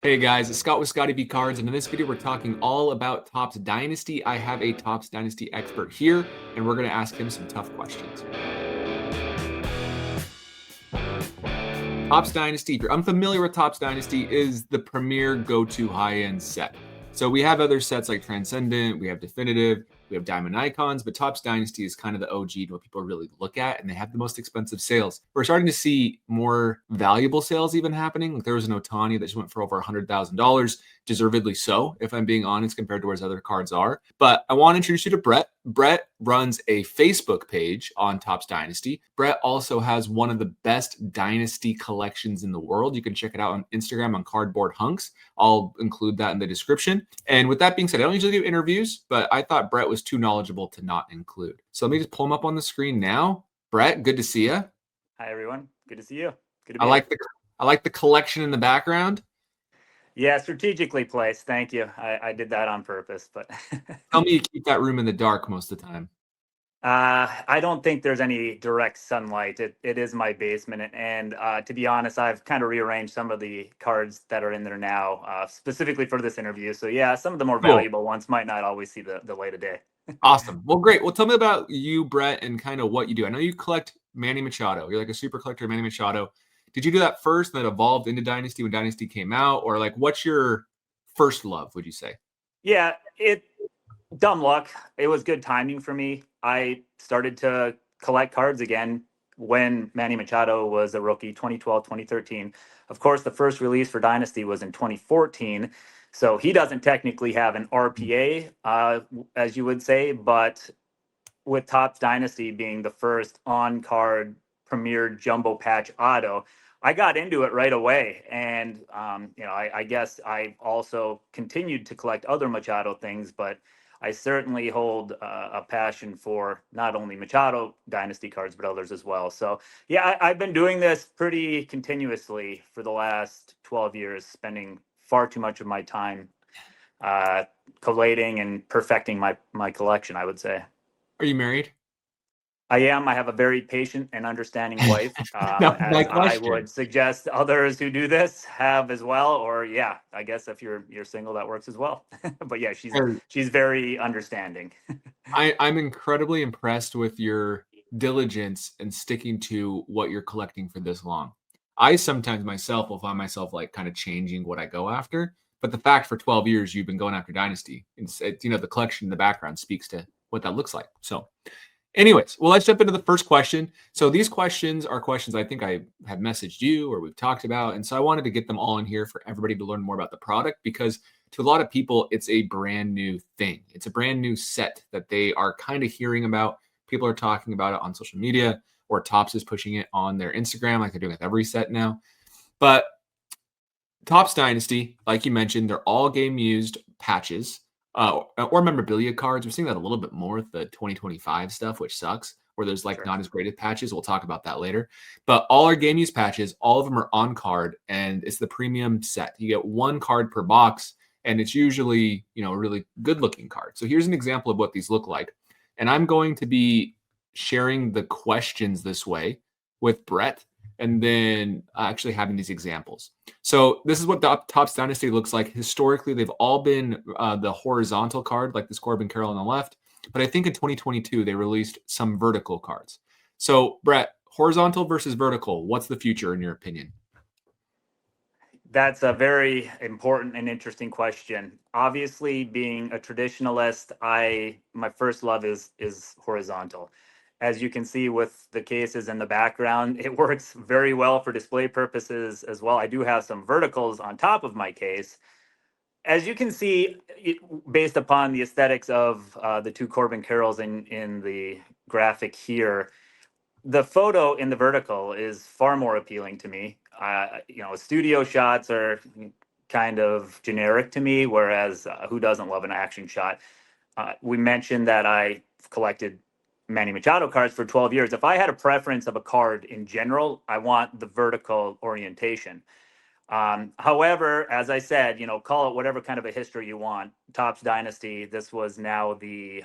Hey guys, it's Scott with Scottie B Cards, and in this video we're talking all about Topps Dynasty. I have a Topps Dynasty expert here, and we're going to ask him some tough questions. Topps Dynasty, if you're unfamiliar with Topps Dynasty, is the premier go-to high-end set. So we have other sets like Transcendent, we have Definitive, we have Diamond Icons, but Topps Dynasty is kind of the OG to what people really look at, and they have the most expensive sales. We're starting to see more valuable sales even happening. Like there was an Otani that just went for over $100,000, deservedly so, if I'm being honest, compared to where his other cards are. But I want to introduce you to Brett. Brett runs a Facebook page on Topps Dynasty. Brett also has one of the best Dynasty collections in the world. You can check it out on Instagram on Cardboard Hunks. I'll include that in the description. And with that being said, I don't usually do interviews, but I thought Brett was too knowledgeable to not include. So let me just pull him up on the screen now. Brett, good to see you. Hi, everyone. Good to see you. Good to I be like here. the I like the collection in the background. Yeah, strategically placed. Thank you. I did that on purpose, but Tell me you keep that room in the dark most of the time. I don't think there's any direct sunlight. It is my basement, and to be honest, I've kind of rearranged some of the cards that are in there now, specifically for this interview. So yeah, some of the more Cool. valuable ones might not always see the light of day. Awesome. Well, great. Well, tell me about you, Brett, and kind of what you do. I know you collect Manny Machado. You're like a super collector of Manny Machado. Did you do that first and then evolved into Dynasty when Dynasty came out? Or like what's your first love, would you say? Yeah, dumb luck. It was good timing for me. I started to collect cards again when Manny Machado was a rookie, 2012, 2013. Of course, the first release for Dynasty was in 2014. So he doesn't technically have an RPA, as you would say, but with Topps Dynasty being the first on card premier jumbo patch auto, I got into it right away. And, I guess I also continued to collect other Machado things, but I certainly hold a passion for not only Machado Dynasty cards, but others as well. So, yeah, I've been doing this pretty continuously for the last 12 years, spending far too much of my time uh, collating and perfecting my collection, I would say. Are you married? I am. I have a very patient and understanding wife, That was my as I question. would suggest others who do this have as well. Or yeah, I guess if you're single, that works as well. But yeah, she's very understanding. I'm incredibly impressed with your diligence and sticking to what you're collecting for this long. I sometimes myself will find myself like kind of changing what I go after, but the fact for 12 years you've been going after Dynasty, the collection in the background speaks to what that looks like. So, anyways, well, let's jump into the first question. So these questions are questions I think I have messaged you or we've talked about, and so I wanted to get them all in here for everybody to learn more about the product because to a lot of people, it's a brand new thing. It's a brand new set that they are kind of hearing about. People are talking about it on social media, or Topps is pushing it on their Instagram, like they're doing with every set now. But Topps Dynasty, like you mentioned, they're all game used patches or memorabilia cards. We're seeing that a little bit more with the 2025 stuff, which sucks, where there's like Sure. not as great of patches. We'll talk about that later. But all our game used patches, all of them are on card, and it's the premium set. You get one card per box, and it's usually, a really good looking card. So here's an example of what these look like. And I'm going to be sharing the questions this way with Brett and then actually having these examples. So this is what the Topps Dynasty looks like. Historically, they've all been the horizontal card, like this Corbin Carroll on the left. But I think in 2022, they released some vertical cards. So, Brett, horizontal versus vertical, what's the future in your opinion? That's a very important and interesting question. Obviously, being a traditionalist, my first love is horizontal. As you can see with the cases in the background, it works very well for display purposes as well. I do have some verticals on top of my case. As you can see, based upon the aesthetics of the two Corbin Carrolls in the graphic here, the photo in the vertical is far more appealing to me. Studio shots are kind of generic to me, whereas who doesn't love an action shot? We mentioned that I collected Manny Machado cards for 12 years. If I had a preference of a card in general, I want the vertical orientation. However, as I said, call it whatever kind of a history you want. Topps Dynasty. This was the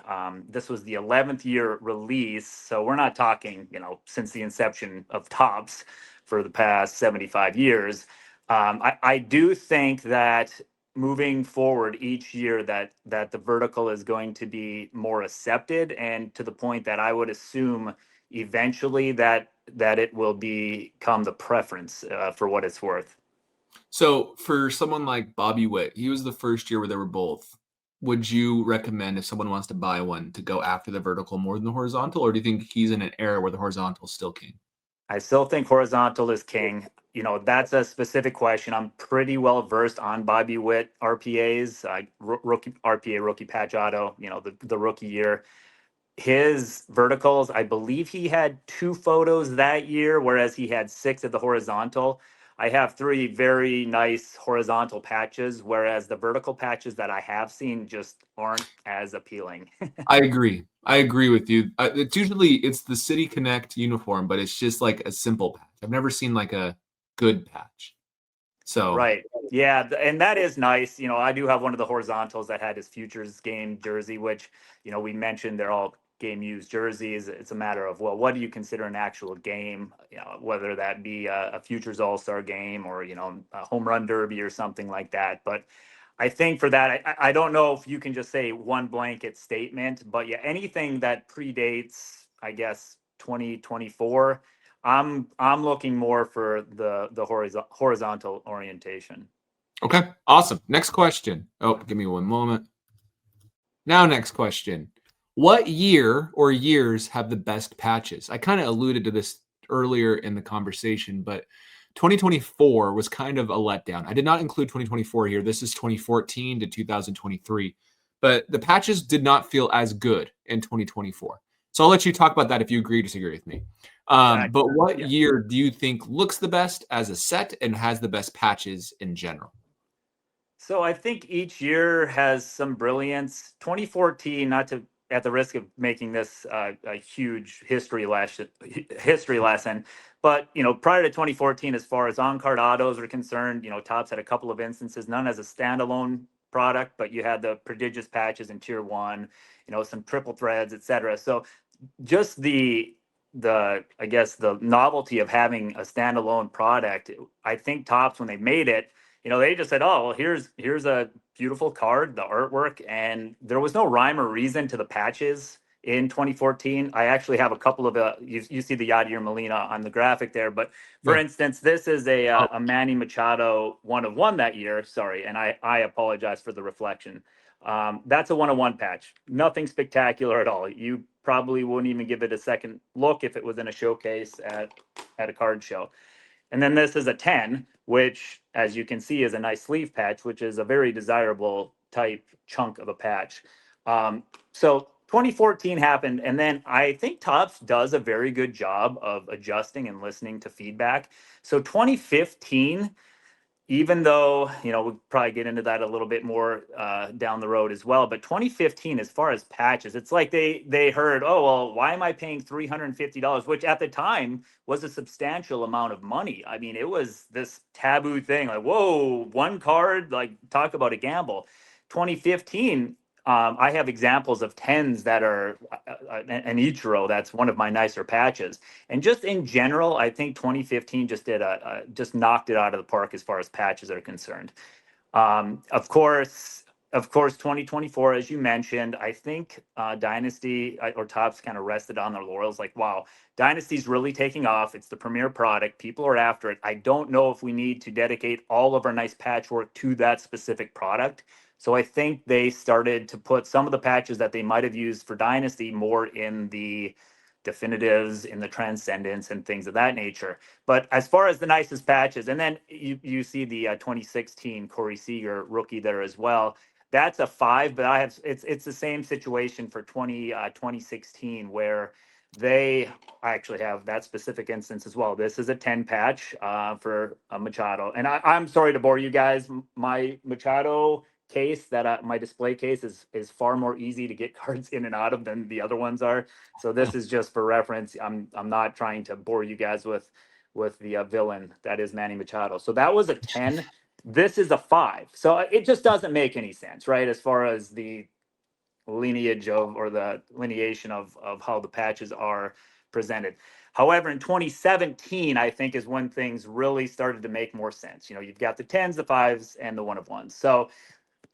11th year release, so we're not talking, since the inception of Topps for the past 75 years. I do think that moving forward each year that the vertical is going to be more accepted, and to the point that I would assume eventually that it will become the preference for what it's worth. So for someone like Bobby Witt, he was the first year where they were both. Would you recommend if someone wants to buy one to go after the vertical more than the horizontal, or do you think he's in an era where the horizontal is still king? I still think horizontal is king. You know, that's a specific question. I'm pretty well versed on Bobby Witt RPAs, rookie RPA, rookie patch auto, you know, the rookie year. His verticals, I believe he had 2 photos that year, whereas he had 6 at the horizontal. I have 3 very nice horizontal patches, whereas the vertical patches that I have seen just aren't as appealing. I agree. I agree with you. It's the City Connect uniform, but it's just like a simple patch. I've never seen like a good patch. So Right. Yeah, and that is nice. You know, I do have one of the horizontals that had his futures game jersey, which, you know, we mentioned they're all game used jerseys. It's a matter of, well, what do you consider an actual game? You know, whether that be a futures all-star game or, you know, a home run derby or something like that. But I think for that, I don't know if you can just say one blanket statement, but yeah, anything that predates, I guess, 2024, I'm looking more for the horizontal orientation. okay, awesome. Next question. Oh, give me one moment. Now, next question. What year or years have the best patches? I kind of alluded to this earlier in the conversation, but 2024 was kind of a letdown. I did not include 2024 here. This is 2014 to 2023, but the patches did not feel as good in 2024. So I'll let you talk about that if you agree or disagree with me. Gotcha. But what Yeah. year do you think looks the best as a set and has the best patches in general? So I think each year has some brilliance. 2014, not to at the risk of making this a huge history lesson, but you know, prior to 2014, as far as on-card autos are concerned, you know, Topps had a couple of instances, none as a standalone product, but you had the prodigious patches in Tier One, you know, some triple threads, etc. So just the I guess the novelty of having a standalone product. I think Topps, when they made it, you know, they just said, "Oh, well, here's a beautiful card, the artwork," and there was no rhyme or reason to the patches in 2014. I actually have a couple of you see the Yadier Molina on the graphic there, but for Yeah. instance, this is Oh, a Manny Machado 1 of 1 that year. Sorry, and I apologize for the reflection. That's a 1 of 1 patch. Nothing spectacular at all. You probably wouldn't even give it a second look if it was in a showcase at a card show. And then this is a 10, which, as you can see, is a nice sleeve patch, which is a very desirable type chunk of a patch. So 2014 happened, and then I think Topps does a very good job of adjusting and listening to feedback. So 2015, even though, you know, we'll probably get into that a little bit more down the road as well, but 2015, as far as patches, it's like they heard, oh well, why am I paying $350, which at the time was a substantial amount of money. I mean, it was this taboo thing, like, whoa, 1 card, like, talk about a gamble. 2015, I have examples of 10s that are an Ichiro, that's one of my nicer patches. And just in general, I think 2015 just did just knocked it out of the park as far as patches are concerned. Of course, 2024, as you mentioned, I think Dynasty or Topps kind of rested on their laurels. Like, wow, Dynasty's really taking off. It's the premier product. People are after it. I don't know if we need to dedicate all of our nice patchwork to that specific product. So I think they started to put some of the patches that they might have used for Dynasty more in the definitives, in the transcendence, and things of that nature. But as far as the nicest patches, and then you see the 2016 Corey Seager rookie there as well. That's a 5, but it's the same situation for 2016 where I actually have that specific instance as well. This is a 10 patch for Machado, and I'm sorry to bore you guys. My Machado case my display case is far more easy to get cards in and out of than the other ones are. So this is just for reference. I'm not trying to bore you guys with the villain that is Manny Machado. So that was a 10. This is a 5. So it just doesn't make any sense, right? As far as the lineage of, or the lineation of how the patches are presented. However, in 2017, I think is when things really started to make more sense. You've got the 10s, the 5s, and the 1 of 1s. So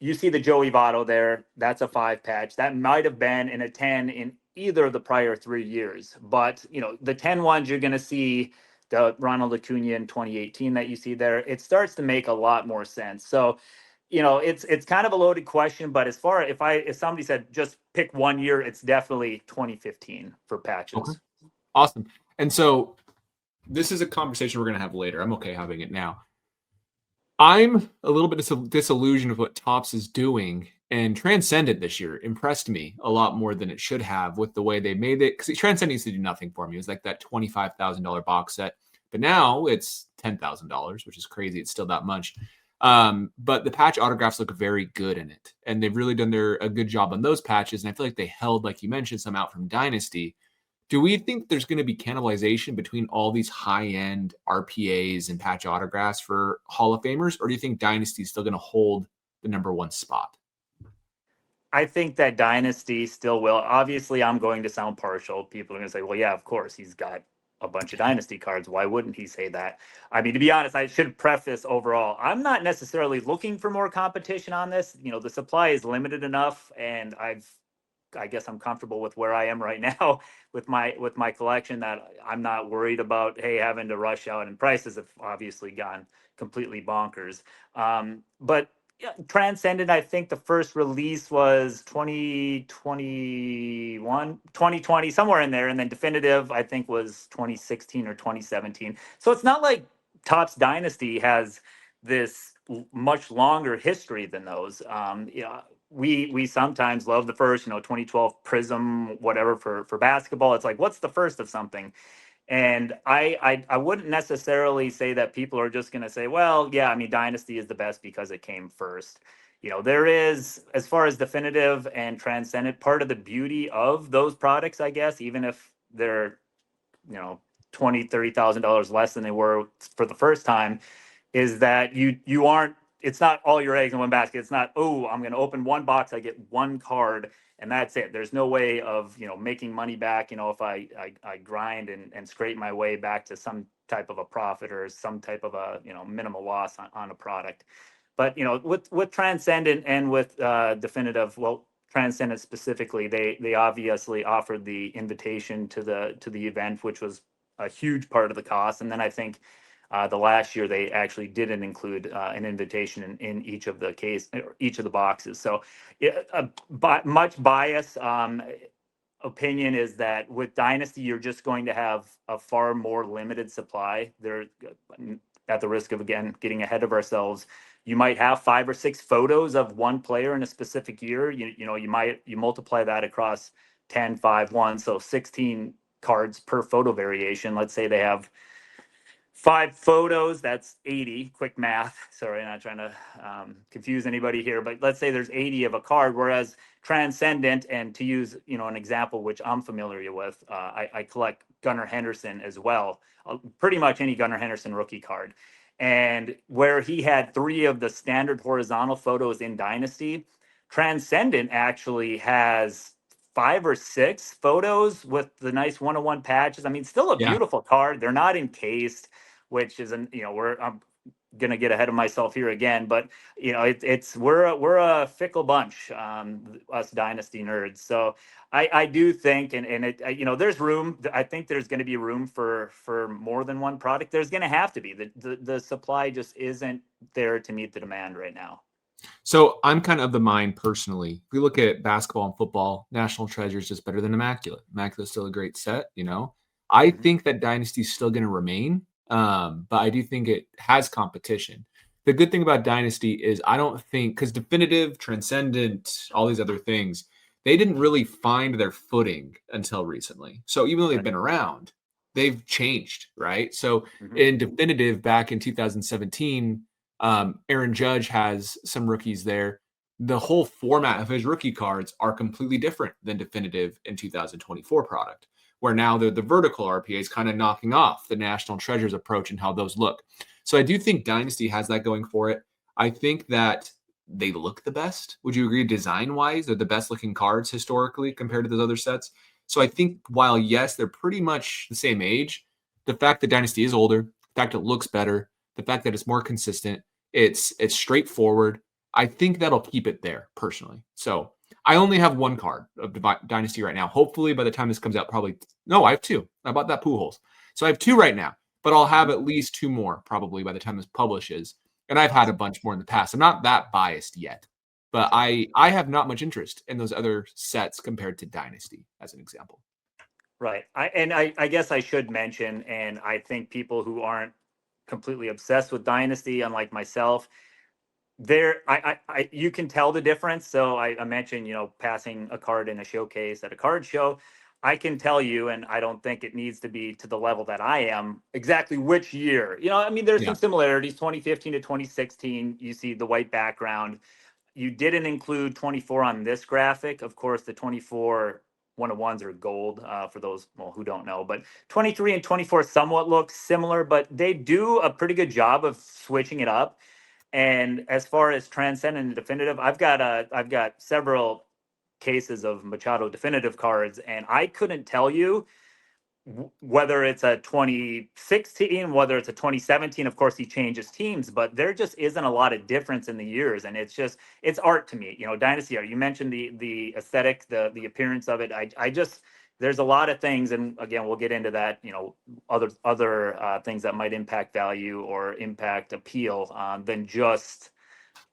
you see the Joey Votto there. That's a 5 patch. That might have been in a 10 in either of the prior 3 years. But, the 10 ones you're going to see the Ronald Acuna in 2018 that you see there. It starts to make a lot more sense. So, it's kind of a loaded question, but as far if somebody said just pick 1 year, it's definitely 2015 for Okay. patches. Awesome. And so this is a conversation we're going to have later. I'm okay having it now. I'm a little bit disillusioned with what Topps is doing, and Transcendent this year impressed me a lot more than it should have with the way they made it. Because Transcendent used to do nothing for me. It was like that $25,000 box set, but now it's $10,000, which is crazy. It's still that much. But the patch autographs look very good in it, and they've really done a good job on those patches. And I feel like they held, like you mentioned, some out from Dynasty. Do we think there's going to be cannibalization between all these high-end RPAs and patch autographs for Hall of Famers, or do you think Dynasty is still going to hold the number one spot? I think that Dynasty still will. Obviously, I'm going to sound partial. People are going to say, well, yeah, of course, he's got a bunch of Dynasty cards. Why wouldn't he say that? I mean, to be honest, I should preface overall, I'm not necessarily looking for more competition on this. The supply is limited enough, and I guess I'm comfortable with where I am right now with my collection, that I'm not worried about, hey, having to rush out, and prices have obviously gone completely bonkers. But yeah, Transcendent, I think the first release was 2021, 2020, somewhere in there. And then Definitive, I think, was 2016 or 2017. So it's not like Topps Dynasty has this much longer history than those. We sometimes love the first, 2012 Prism, whatever, for basketball. It's like, what's the first of something? And I wouldn't necessarily say that people are just going to say, well, yeah, I mean, Dynasty is the best because it came first. There is, as far as Definitive and Transcendent, part of the beauty of those products, I guess, even if they're, you know, $20,000-$30,000 less than they were for the first time, is that you aren't, it's not all your eggs in one basket. It's not, oh, I'm going to open one box, I get one card, and that's it. There's no way of, making money back, if I grind and scrape my way back to some type of a profit or some type of a, minimal loss on a product. But, with Transcendent and with Definitive, well, Transcendent specifically, they obviously offered the invitation to the event, which was a huge part of the cost. And then I think the last year they actually didn't include an invitation in each of the boxes. So, much bias opinion is that with Dynasty, you're just going to have a far more limited supply. There, at the risk of, again, getting ahead of ourselves, you might have 5 or 6 photos of one player in a specific year. You multiply that across 10, 5, 1, so 16 cards per photo variation. Let's say they have 5 photos, that's 80. Quick math. Sorry, not trying to confuse anybody here, but let's say there's 80 of a card, whereas Transcendent, and to use an example which I'm familiar with, I collect Gunnar Henderson as well, pretty much any Gunnar Henderson rookie card. And where he had 3 of the standard horizontal photos in Dynasty, Transcendent actually has 5 or 6 photos with the nice 101 patches. I mean, still a Yeah. beautiful card. They're not encased, which is I'm gonna get ahead of myself here again, but we're a fickle bunch, us Dynasty nerds. So I do think, and there's room. I think there's going to be room for more than one product. There's going to have to be. The supply just isn't there to meet the demand right now. So I'm kind of the mind personally. If we look at basketball and football, National Treasure is just better than Immaculate. Immaculate is still a great set, I Mhm. think that Dynasty is still going to remain, but I do think it has competition. The good thing about Dynasty is I don't think, because Definitive, Transcendent, all these other things, they didn't really find their footing until recently. So even though they've Right. been around, they've changed, right? So Mhm. in Definitive back in 2017, Aaron Judge has some rookies there. The whole format of his rookie cards are completely different than Definitive in 2024 product, where now the vertical RPAs kind of knocking off the National Treasures approach and how those look. So I do think Dynasty has that going for it. I think that they look the best. Would you agree, design wise, they're the best looking cards historically compared to those other sets? So I think while, yes, they're pretty much the same age, the fact that Dynasty is older, the fact it looks better, the fact that it's more consistent, it's straightforward. I think that'll keep it there personally. So I only have one card of Dynasty right now. Hopefully, by the time this comes out, probably no, I have two. I bought that Pujols, so I have two right now. But I'll have at least two more probably by the time this publishes. And I've had a bunch more in the past. I'm not that biased yet, but I have not much interest in those other sets compared to Dynasty, as an example. Right. I guess I should mention, and I think people who aren't completely obsessed with Dynasty, unlike myself, you can tell the difference. So I mentioned, passing a card in a showcase at a card show. I can tell you, and I don't think it needs to be to the level that I am, exactly which year. I mean, there's Yeah. some similarities. 2015 to 2016, you see the white background. You didn't include 24 on this graphic. Of course, the 24 1-of-1s are gold, for those who don't know. But 23 and 24 somewhat look similar, but they do a pretty good job of switching it up. And as far as transcendent and definitive, I've got several cases of Machado definitive cards, and I couldn't tell you whether it's a 2016, whether it's a 2017. Of course, he changes teams, but there just isn't a lot of difference in the years, and it's art to me. Dynasty art. You mentioned the aesthetic, the appearance of it. I just there's a lot of things, and again, we'll get into that. Other things that might impact value or impact appeal, than just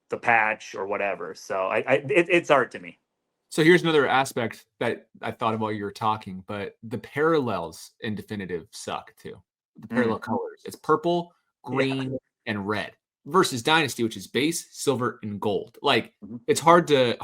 the patch or whatever. So it's art to me. So here's another aspect that I thought of while you were talking, but the parallels in definitive suck too. The parallel colors. It's purple, Yeah. green, and red versus Dynasty, which is base, silver, and gold. Like Mhm. it's hard to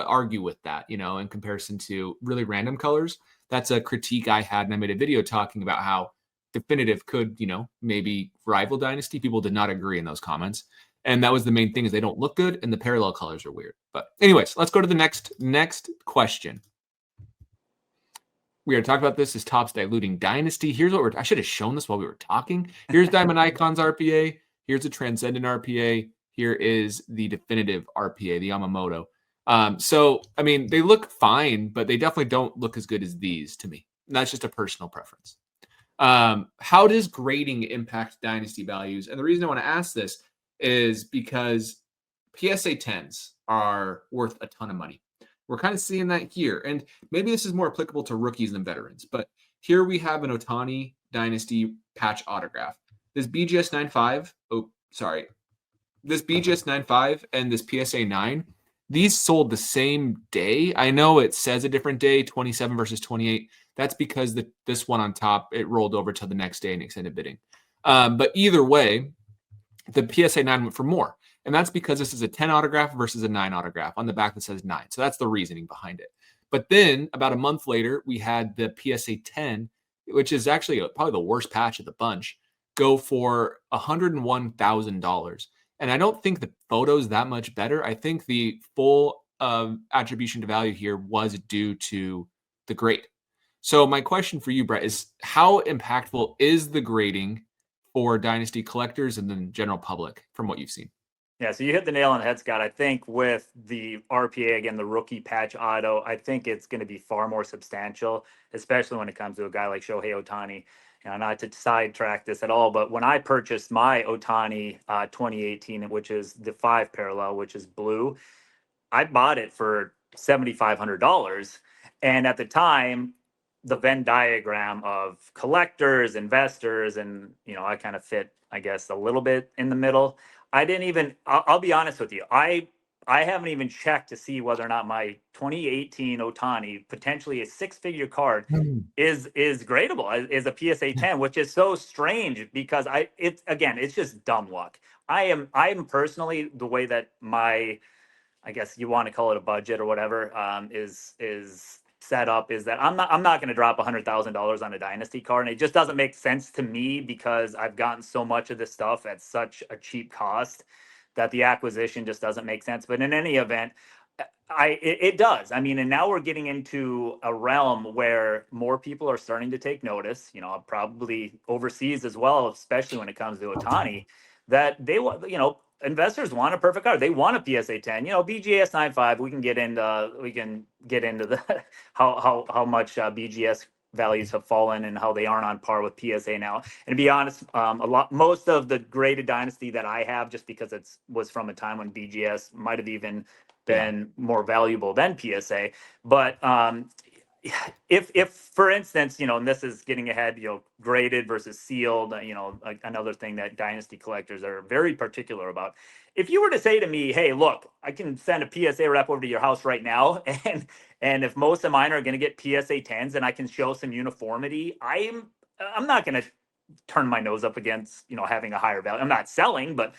argue with that, in comparison to really random colors. That's a critique I had, and I made a video talking about how definitive could, maybe rival Dynasty. People did not agree in those comments. And that was the main thing, is they don't look good and the parallel colors are weird. But anyways, let's go to the next question. We already talked about this. Is Topps diluting Dynasty? Here's what I should have shown this while we were talking. Here's Diamond Icons RPA. Here's the Transcendent RPA. Here is the definitive RPA, the Yamamoto. So I mean, they look fine, but they definitely don't look as good as these to me. And that's just a personal preference. How does grading impact Dynasty values? And the reason I want to ask this is because PSA 10s are worth a ton of money. We're kind of seeing that here. And maybe this is more applicable to rookies than veterans, but here we have an Ohtani Dynasty patch autograph. This BGS 95, this BGS 95 and this PSA 9, these sold the same day. I know it says a different day, 27 versus 28. That's because this one on top, it rolled over to the next day and extended bidding. But either way, the PSA 9 went for more. And that's because this is a 10 autograph versus a 9 autograph on the back that says 9. So that's the reasoning behind it. But then about a month later, we had the PSA 10, which is actually probably the worst patch of the bunch, go for $101,000. And I don't think the photo's that much better. I think the full attribution to value here was due to the grade. So my question for you, Brett, is how impactful is the grading for Dynasty collectors and then general public from what you've seen? Yeah, so you hit the nail on the head, Scott. I think with the RPA, again, the rookie patch auto, I think it's going to be far more substantial, especially when it comes to a guy like Shohei Ohtani. Not to sidetrack this at all, but when I purchased my Ohtani 2018, which is the 5 parallel, which is blue, I bought it for $7,500. And at the time, the Venn diagram of collectors, investors, and I kind of fit, I guess, a little bit in the middle. I didn't even. I'll be honest with you. I haven't even checked to see whether or not my 2018 Ohtani, potentially a 6-figure card, is gradable, is a PSA 10, which is so strange because it's just dumb luck. I'm personally, the way that my, I guess you want to call it a budget or whatever, is set up, is that I'm not going to drop $100,000 on a Dynasty card, and it just doesn't make sense to me because I've gotten so much of this stuff at such a cheap cost that the acquisition just doesn't make sense. But in any event, it does. I mean, and now we're getting into a realm where more people are starting to take notice. Probably overseas as well, especially when it comes to Ohtani, that they want. investors want a perfect card. They want a PSA 10. BGS 9.5. We can get into the how much BGS values have fallen and how they aren't on par with PSA now. And to be honest, most of the graded dynasty that I have, just because was from a time when BGS might have even been more valuable than PSA. But if for instance, and this is getting ahead, graded versus sealed, another thing that dynasty collectors are very particular about. If you were to say to me, hey, look, I can send a PSA rep over to your house right now, and if most of mine are going to get PSA 10s and I can show some uniformity, I'm not going to turn my nose up against, having a higher value. I'm not selling, but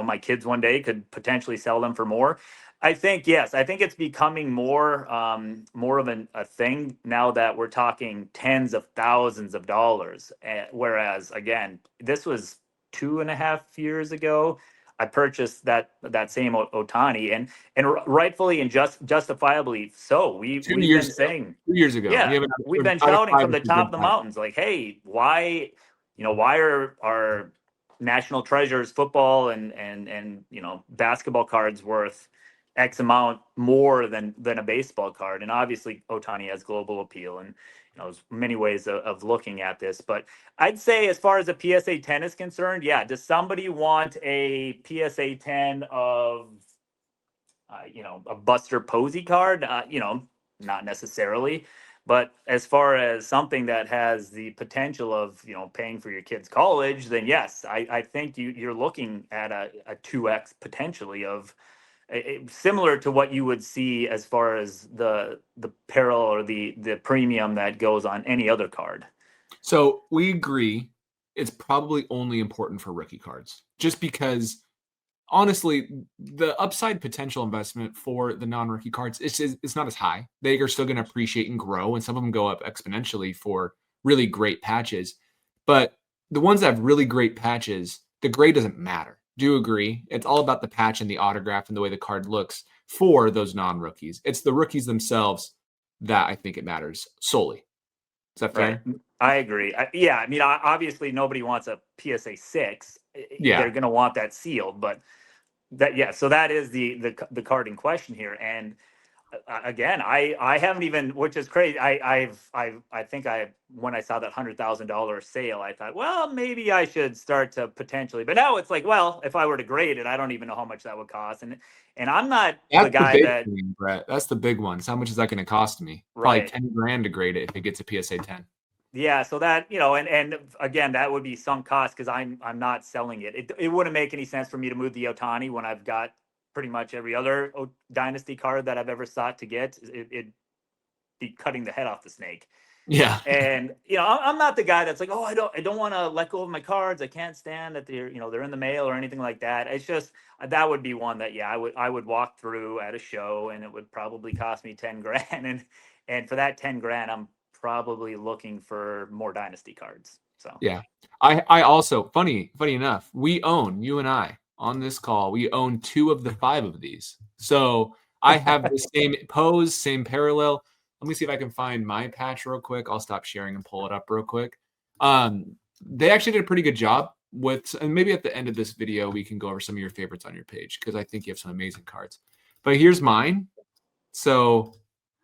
my kids one day could potentially sell them for more. I think, yes, I think it's becoming more of a thing now that we're talking tens of thousands of dollars. Whereas, again, this was 2.5 years ago. I purchased that same Otani, and rightfully and justifiably so. We've been saying 2 years ago. yeah, we've been shouting from the top of the mountains, like, hey, why are our national treasures, football and basketball cards worth X amount more than a baseball card? And obviously Otani has global appeal, and there's many ways of looking at this. But I'd say, as far as a PSA 10 is concerned, yeah, does somebody want a PSA 10 of a Buster Posey card? Not necessarily. But as far as something that has the potential of paying for your kid's college, then yes, I think you're looking at a 2x potentially of similar to what you would see as far as the peril or the premium that goes on any other card. So we agree it's probably only important for rookie cards, just because honestly, the upside potential investment for the non-rookie cards, it's not as high. They are still going to appreciate and grow, and some of them go up exponentially for really great patches. But the ones that have really great patches, the grade doesn't matter. Do you agree? It's all about the patch and the autograph and the way the card looks for those non-rookies. It's the rookies themselves that I think it matters solely. Is that fair? Right. I agree. Obviously nobody wants a PSA 6. Yeah. They're going to want that sealed, but so that is the card in question here. And again, I haven't even, which is crazy. I think when I saw that $100,000 sale, I thought, well, maybe I should start to potentially. But now it's like, well, if I were to grade it, I don't even know how much that would cost. And I'm not the guy that. Thing, Brett. That's the big one. How much is that going to cost me? Probably $10,000 to grade it if it gets a PSA 10. Yeah, so that, and again, that would be sunk cost because I'm not selling it. It wouldn't make any sense for me to move the Otani when I've got pretty much every other dynasty card that I've ever sought to get. It'd be cutting the head off the snake. Yeah. And I'm not the guy that's like, oh, I don't want to let go of my cards. I can't stand that they're in the mail or anything like that. It's just that would be one that I would walk through at a show, and it would probably cost me $10,000. And for that $10,000, I'm probably looking for more dynasty cards. So yeah, I also funny enough, you and I on this call, we own 2 of the 5 of these. So I have the same pose, same parallel. Let me see if I can find my patch real quick. I'll stop sharing and pull it up real quick. They actually did a pretty good job with, and maybe at the end of this video, we can go over some of your favorites on your page, because I think you have some amazing cards. But here's mine. So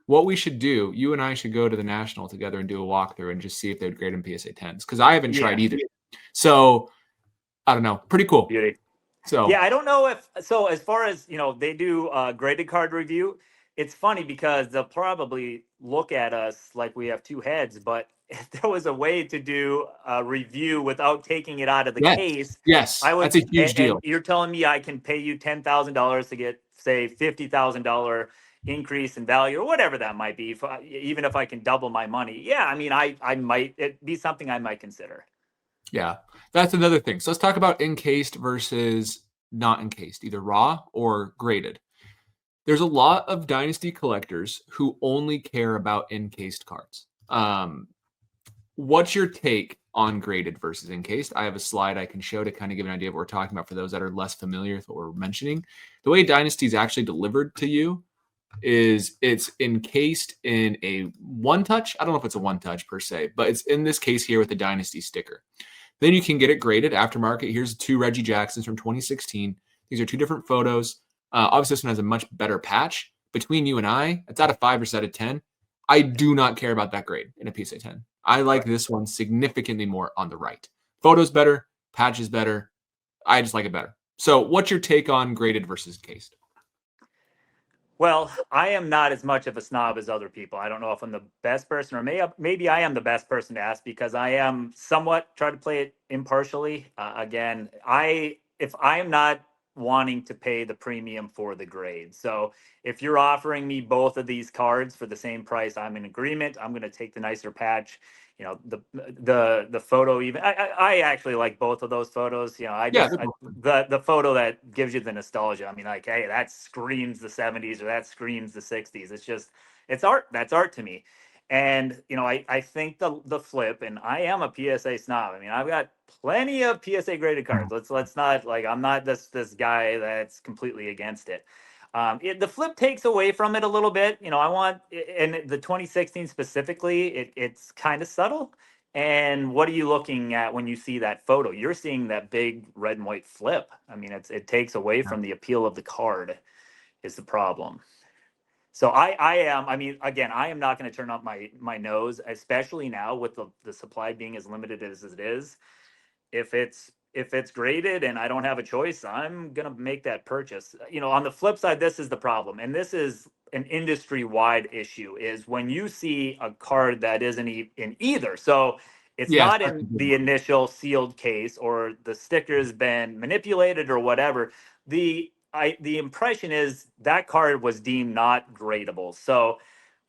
what we should do, you and I should go to the National together and do a walkthrough and just see if they would grade them PSA 10s, because I haven't tried either. So I don't know. Pretty cool. Beauty. So yeah, I don't know as far as they do graded card review. It's funny because they'll probably look at us like we have 2 heads, but if there was a way to do a review without taking it out of the case, I would. That's a huge deal. And you're telling me I can pay you $10,000 to get, say, $50,000 increase in value or whatever that might be, even if I can double my money. Yeah, I might, it'd be something I might consider. Yeah, that's another thing. So let's talk about encased versus not encased, either raw or graded. There's a lot of dynasty collectors who only care about encased cards. What's your take on graded versus encased? I have a slide I can show to kind of give an idea of what we're talking about for those that are less familiar with what we're mentioning. The way Dynasty is actually delivered to you is it's encased in a one-touch. I don't know if it's a one-touch per se, but it's in this case here with the Dynasty sticker. Then you can get it graded aftermarket. Here's 2 Reggie Jacksons from 2016. These are two different photos. Obviously, this one has a much better patch. Between you and I, it's out of 5 or it's out of 10. I do not care about that grade in a PSA 10. I like this one significantly more on the right. Photos better, patch is better. I just like it better. So what's your take on graded versus cased? Well, I am not as much of a snob as other people. I don't know if I'm the best person, or maybe I am the best person to ask, because I am somewhat try to play it impartially. Again, if I am not wanting to pay the premium for the grade. So if you're offering me both of these cards for the same price, I'm in agreement. I'm going to take the nicer patch. You know, the photo, even I actually like both of those photos. You know, Yeah, the photo that gives you the nostalgia. I mean, like, hey, that screams the 70s, or that screams the 60s. It's art. That's art to me. And you know, I think the flip, and I am a PSA snob. I mean, I've got plenty of PSA graded cards. Let's not, like, I'm not this guy that's completely against it. The flip takes away from it a little bit. You know, I want, in the 2016 specifically, it's kind of subtle. And what are you looking at when you see that photo? You're seeing that big red and white flip. I mean, it takes away from the appeal of the card, is the problem. So I am, I mean, again, I am not going to turn up my nose, especially now with the supply being as limited as it is. If it's graded and I don't have a choice, I'm gonna make that purchase. You know, on the flip side, this is the problem, and this is an industry-wide issue, is when you see a card that isn't in either. So it's yeah, not in the initial sealed case, or the sticker's been manipulated or whatever. The impression is that card was deemed not gradable. So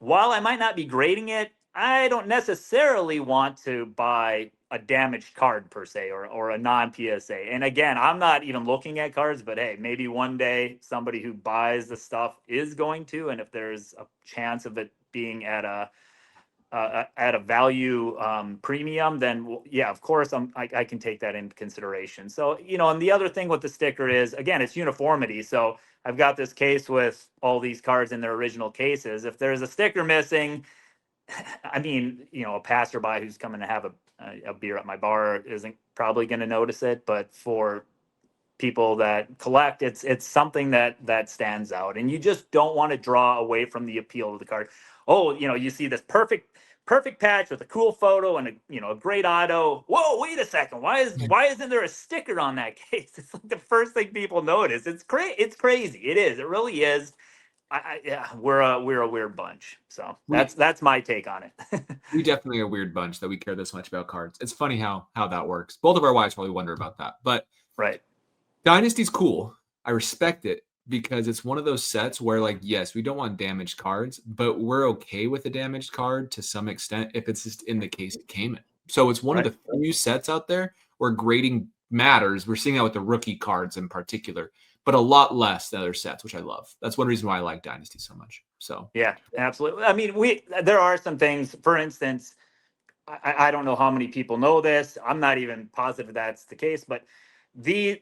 while I might not be grading it, I don't necessarily want to buy a damaged card per se, or a non PSA. And again, I'm not even looking at cards, but hey, maybe one day somebody who buys the stuff is going to, and if there's a chance of it being at a value premium, then yeah, of course I can take that into consideration. So, you know, and the other thing with the sticker is, again, it's uniformity. So I've got this case with all these cards in their original cases. If there's a sticker missing, I mean, you know, a passerby who's coming to have a beer at my bar isn't probably going to notice it, but for people that collect, it's something that stands out, and you just don't want to draw away from the appeal of the card. Oh, you know, you see this perfect patch with a cool photo and a great auto. Whoa, wait a second, why isn't there a sticker on that case? It's like the first thing people notice. It's crazy. It is. It really is. Yeah, we're a weird bunch. So that's my take on it. we definitely are a weird bunch that we care this much about cards. It's funny how that works. Both of our wives probably wonder about that. But Right. Dynasty's cool. I respect it because it's one of those sets where, like, yes, we don't want damaged cards, but we're okay with a damaged card to some extent if it's just in the case it came in. So it's one of the few sets out there where grading matters. We're seeing that with the rookie cards in particular, but a lot less than other sets, which I love. That's one reason why I like Dynasty so much. So Yeah, absolutely. I mean, there are some things, for instance, I don't know how many people know this. I'm not even positive that's the case, but these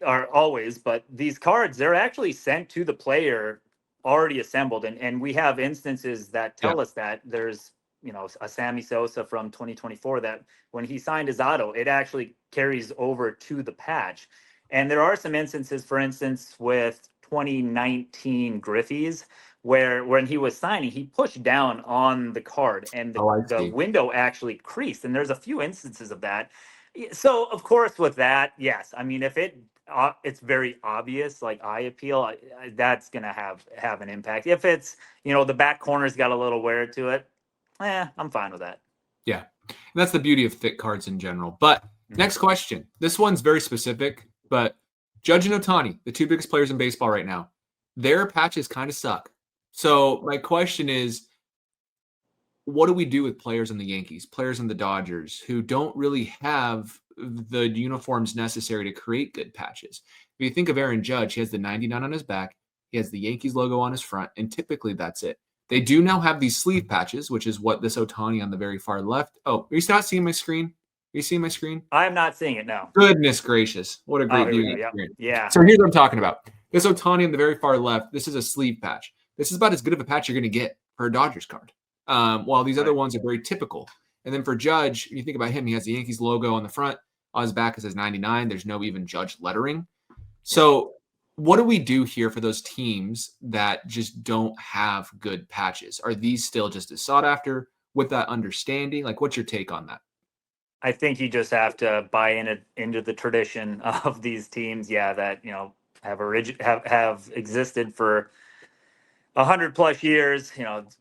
cards, they're actually sent to the player already assembled. And we have instances that tell us that. There's, you know, a Sammy Sosa from 2024 that when he signed his auto, it actually carries over to the patch. And there are some instances, for instance, with 2019 Griffey's, where when he was signing, he pushed down on the card, and the window actually creased. And there's a few instances of that. So of course, with that, yes, I mean, if it's very obvious, like eye appeal, that's gonna have an impact. If it's, you know, the back corner's got a little wear to it, I'm fine with that. Yeah, and that's the beauty of thick cards in general. But next question. This one's very specific, but Judge and Ohtani, the two biggest players in baseball right now, their patches kind of suck. So my question is, what do we do with players in the Yankees, players in the Dodgers who don't really have the uniforms necessary to create good patches? If you think of Aaron Judge, he has the 99 on his back, he has the Yankees logo on his front, and typically that's it. They do now have these sleeve patches, which is what this Ohtani on the very far left. Oh, are you not seeing my screen? Are you seeing my screen? I'm not seeing it now. Goodness gracious. What a great viewing experience. Yeah. So here's what I'm talking about. This Ohtani on the very far left, this is a sleeve patch. This is about as good of a patch you're going to get for a Dodgers card. While these other ones are very typical. And then for Judge, when you think about him, he has the Yankees logo on the front. On his back, it says 99. There's no even Judge lettering. So what do we do here for those teams that just don't have good patches? Are these still just as sought after with that understanding? Like, what's your take on that? I think you just have to buy into the tradition of these teams, yeah, that have existed for 100 plus years.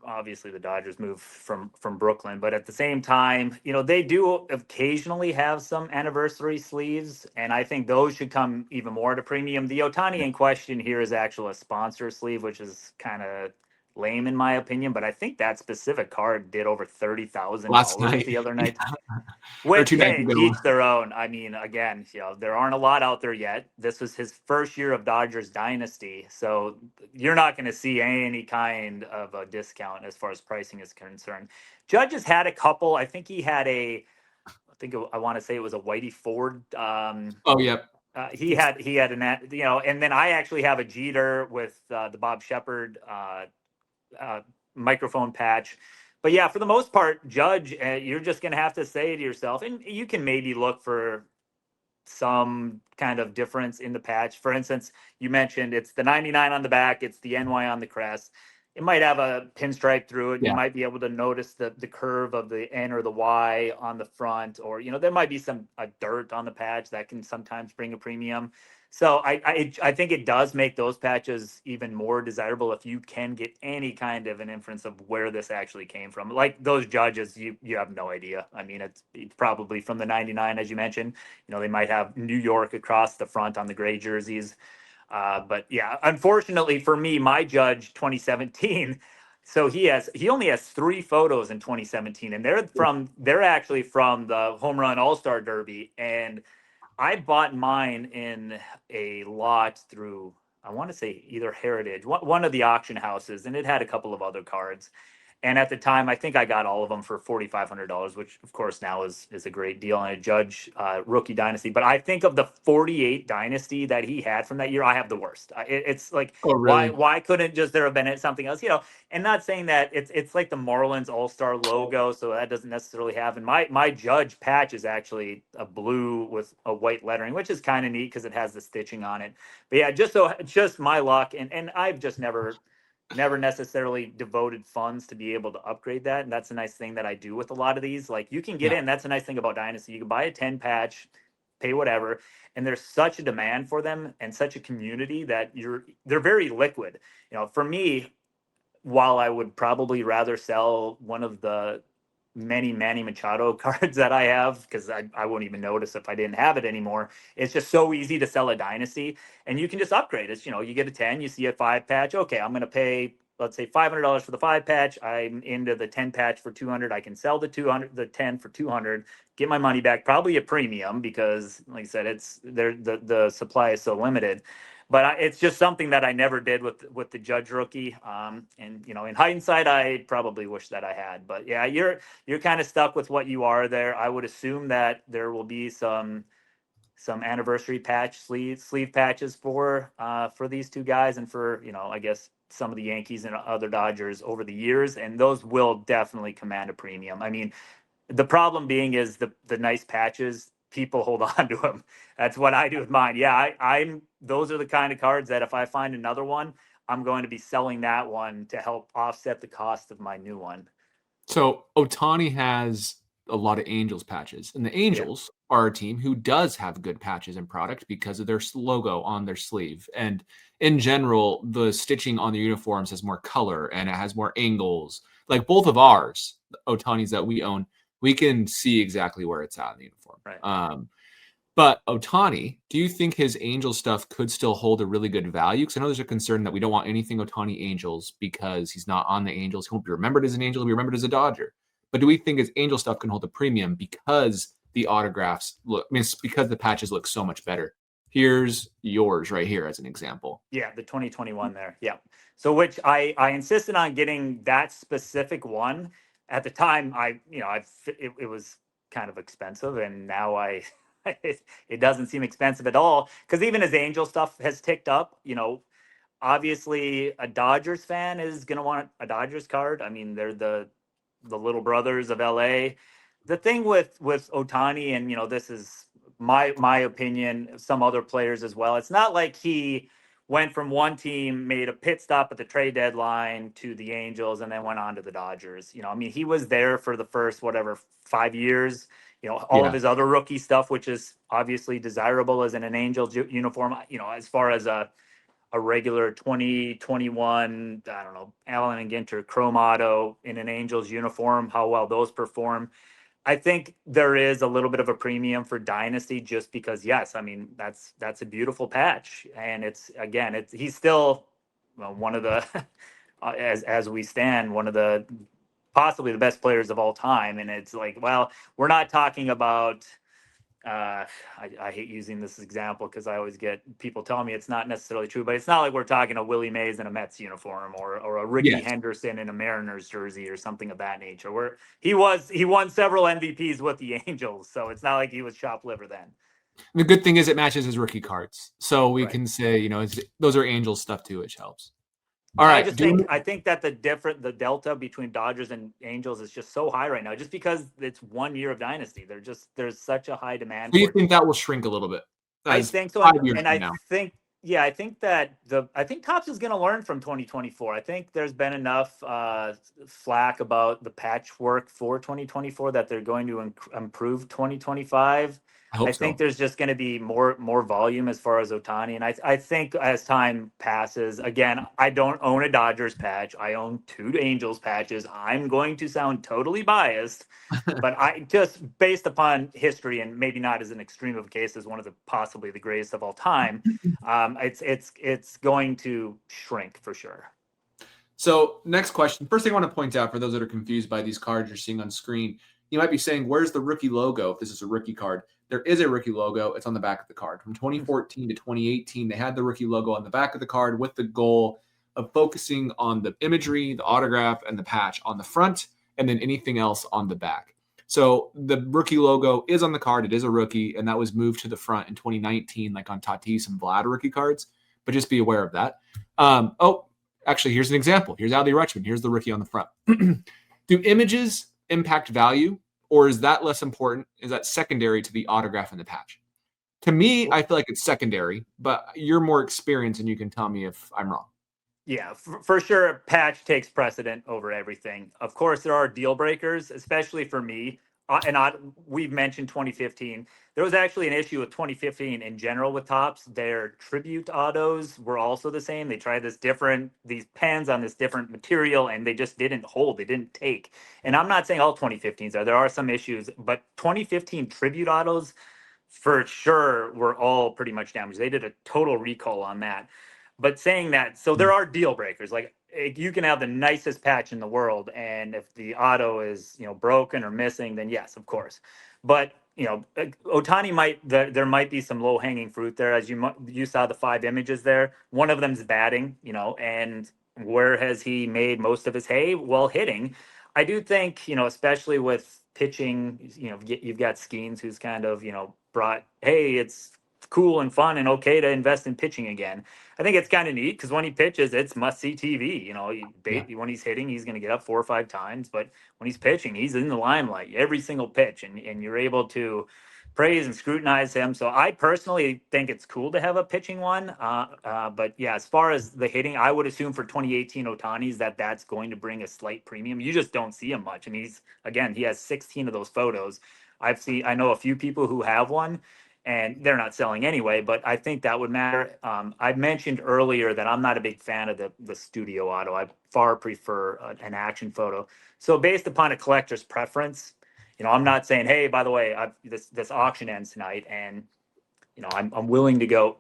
Obviously the Dodgers moved from Brooklyn, but at the same time, they do occasionally have some anniversary sleeves, and I think those should come even more at a premium. The Otani in question here is actually a sponsor sleeve, which is kind of lame in my opinion, but I think that specific card did over Last $30,000 night the other night. or Which, 2 nights hey, ago. each their own. I mean, again, there aren't a lot out there yet. This was his first year of Dodgers Dynasty, so you're not going to see any kind of a discount as far as pricing is concerned. Judge has had a couple. I think he had I want to say it was a Whitey Ford. Oh, yep. He had and then I actually have a Jeter with the Bob Shepard uh, microphone patch. But yeah, for the most part, Judge, you're just going to have to say to yourself, and you can maybe look for some kind of difference in the patch. For instance, you mentioned it's the 99 on the back, it's the NY on the crest. It might have a pinstripe through it. You Yeah. might be able to notice the curve of the N or the Y on the front, or there might be some dirt on the patch that can sometimes bring a premium. So I think it does make those patches even more desirable if you can get any kind of an inference of where this actually came from. Like those Judges, you have no idea. I mean, it's probably from the 99, as you mentioned. They might have New York across the front on the gray jerseys. But yeah, unfortunately for me, my Judge 2017. So he only has 3 photos in 2017, and they're actually from the Home Run All Star Derby, and I bought mine in a lot through, I want to say either Heritage, one of the auction houses, and it had a couple of other cards. And at the time, I think I got all of them for $4,500, which of course now is a great deal on a Judge rookie dynasty. But I think of the 48 dynasty that he had from that year, I have the worst. It's like Oh, why really? why couldn't just there have been something else? And not saying that it's like the Marlins All Star logo, so that doesn't necessarily have. And my Judge patch is actually a blue with a white lettering, which is kind of neat because it has the stitching on it. But yeah, just my luck, and I've just never necessarily devoted funds to be able to upgrade that. And that's a nice thing that I do with a lot of these. Like you can get Yeah. in, that's a nice thing about Dynasty. You can buy a 10 patch, pay whatever, and there's such a demand for them and such a community that they're very liquid. For me, while I would probably rather sell one of the many Manny Machado cards that I have, because I wouldn't even notice if I didn't have it anymore. It's just so easy to sell a dynasty, and you can just upgrade. You get a 10, you see a 5 patch. Okay, I'm going to pay, let's say $500 for the 5 patch. I'm into the 10 patch for 200. I can sell the 10 for 200, get my money back, probably a premium because, like I said, the supply is so limited. But it's just something that I never did with the Judge rookie. And in hindsight, I probably wish that I had. But yeah, you're kind of stuck with what you are there. I would assume that there will be some anniversary patch sleeve patches for these two guys, and for I guess some of the Yankees and other Dodgers over the years, and those will definitely command a premium. I mean, the problem being is the nice patches, people hold on to them. That's what I do with mine. Yeah, I'm those are the kind of cards that if I find another one, I'm going to be selling that one to help offset the cost of my new one. So Otani has a lot of Angels patches, and the Yeah. Angels are a team who does have good patches and product because of their logo on their sleeve. And in general, the stitching on the uniforms has more color and it has more angles. Like both of ours, the Otanis that we own, we can see exactly where it's at in the uniform. Right. But Otani, do you think his Angel stuff could still hold a really good value? Because I know there's a concern that we don't want anything Otani Angels because he's not on the Angels. He won't be remembered as an Angel. He'll be remembered as a Dodger. But do we think his Angel stuff can hold a premium because the autographs look, I mean, it's because the patches look so much better? Here's yours right here as an example. Yeah, the 2021 there. Yeah. So which I insisted on getting that specific one. At the time it was kind of expensive, and now it doesn't seem expensive at all because even his Angel stuff has ticked up. Obviously a Dodgers fan is going to want a Dodgers card. I mean, they're the little brothers of LA. The thing with Otani, and this is my opinion, some other players as well. It's not like he went from one team, made a pit stop at the trade deadline to the Angels, and then went on to the Dodgers. I mean, he was there for the first, whatever, 5 years. All of Yeah. his other rookie stuff, which is obviously desirable as in an Angels uniform, as far as a regular 2021, I don't know, Allen and Ginter Chrome Auto in an Angels uniform, how well those perform. I think there is a little bit of a premium for Dynasty just because, yes, I mean, that's a beautiful patch. And he's still one of the, as we stand, one of the possibly the best players of all time. And it's like, well, we're not talking about, I hate using this example because I always get people telling me it's not necessarily true, but it's not like we're talking a Willie Mays in a Mets uniform or a Ricky Yes. Henderson in a Mariners jersey or something of that nature. Where he won several MVPs with the Angels, so it's not like he was chopped liver then. The good thing is it matches his rookie cards, so we Right. can say those are Angels stuff too, which helps. All And right. I think that the delta between Dodgers and Angels is just so high right now, just because it's 1 year of dynasty. There's such a high demand Do you for it. think that will shrink a little bit? I think so, 5 years and from I now. think I think that I think Topps is going to learn from 2024. I think there's been enough flack about the patchwork for 2024 that they're going to improve 2025. I I hope think so. there's just going to be more volume as far as Otani, and I think as time passes, again, I don't own a Dodgers patch. I own 2 Angels patches. I'm going to sound totally biased, but I just based upon history and maybe not as an extreme of a case as one of the possibly the greatest of all time, it's going to shrink for sure. So next question. First thing I want to point out for those that are confused by these cards you're seeing on screen, you might be saying, where's the rookie logo if this is a rookie card? There is a rookie logo. It's on the back of the card. From 2014 to 2018, they had the rookie logo on the back of the card with the goal of focusing on the imagery, the autograph, and the patch on the front, and then anything else on the back. So the rookie logo is on the card. It is a rookie, and that was moved to the front in 2019, like on Tatis and Vlad rookie cards. But just be aware of that. Actually, here's an example. Here's Adley Rutschman. Here's the rookie on the front. Do images impact value, or is that less important? Is that secondary to the autograph and the patch? To me, I feel like it's secondary, but you're more experienced and you can tell me if I'm wrong. Yeah, for sure, patch takes precedent over everything. Of course, there are deal breakers, especially for me. We've mentioned 2015. There was actually an issue with 2015 in general with Topps. Their tribute autos were also the same. They tried these pens on this different material, and they just didn't hold. They didn't take. And I'm not saying all 2015s are. There are some issues, but 2015 tribute autos for sure were all pretty much damaged. They did a total recall on that. But saying that, so there are deal breakers. Like you can have the nicest patch in the world, and if the auto is broken or missing, then yes, of course. But Otani there might be some low hanging fruit there, as you saw the 5 images there. One of them's batting, and where has he made most of his hay? Well, hitting. I do think especially with pitching, you've got Skeens who's kind of brought, hey, it's cool and fun and okay to invest in pitching again. I think it's kind of neat because when he pitches, it's must see TV. When he's hitting, he's going to get up 4 or 5 times, but when he's pitching, he's in the limelight every single pitch, and you're able to praise and scrutinize him. So I personally think it's cool to have a pitching one. But yeah, as far as the hitting, I would assume for 2018 Otani's that's going to bring a slight premium. You just don't see him much, and he has 16 of those photos. I know a few people who have one, and they're not selling anyway, but I think that would matter. I mentioned earlier that I'm not a big fan of the studio auto. I far prefer an action photo. So based upon a collector's preference, I'm not saying, hey, by the way, this auction ends tonight, and I'm willing to go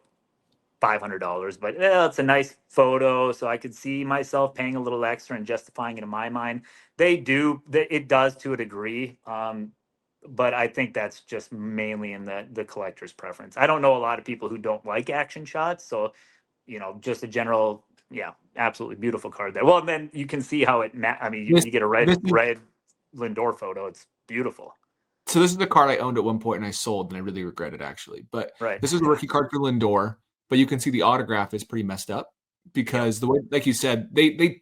$500, but it's a nice photo, so I could see myself paying a little extra and justifying it in my mind. It does to a degree. But I think that's just mainly in the collector's preference. I don't know a lot of people who don't like action shots, so just a general, yeah, absolutely beautiful card there. Well, and then you can see how you get a red Lindor photo. It's beautiful. So this is the card I owned at one point and I sold, and I really regret it actually. But right. This is a rookie card for Lindor, but you can see the autograph is pretty messed up because the way, like you said, the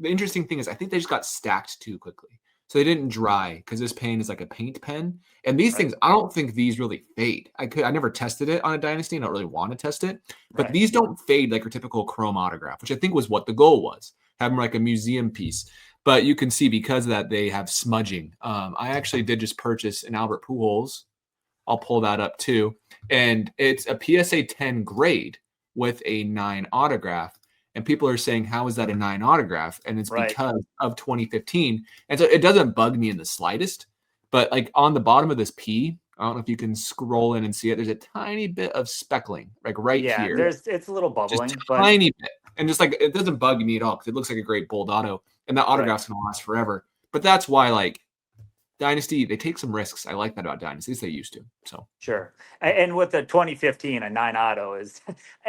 interesting thing is I think they just got stacked too quickly. So they didn't dry because this pen is like a paint pen. And these Right. things, I don't think these really fade. I never tested it on a Dynasty and I don't really want to test it. But Right. these don't fade like your typical chrome autograph, which I think was what the goal was. Have them like a museum piece. But you can see because of that, they have smudging. I actually did just purchase an Albert Pujols. I'll pull that up too. And it's a PSA 10 grade with a 9 autograph. And people are saying, how is that a 9 autograph? And it's Right. because of 2015. And so it doesn't bug me in the slightest. But like on the bottom of this P, I don't know if you can scroll in and see it. There's a tiny bit of speckling, like right Yeah, here, it's a little just bubbling, but tiny bit. And just like it doesn't bug me at all because it looks like a great bold auto. And that right. autograph's gonna last forever. But that's why like Dynasty, they take some risks. I like that about Dynasty. At least they used to. So Sure. And with the 2015, a 9 auto is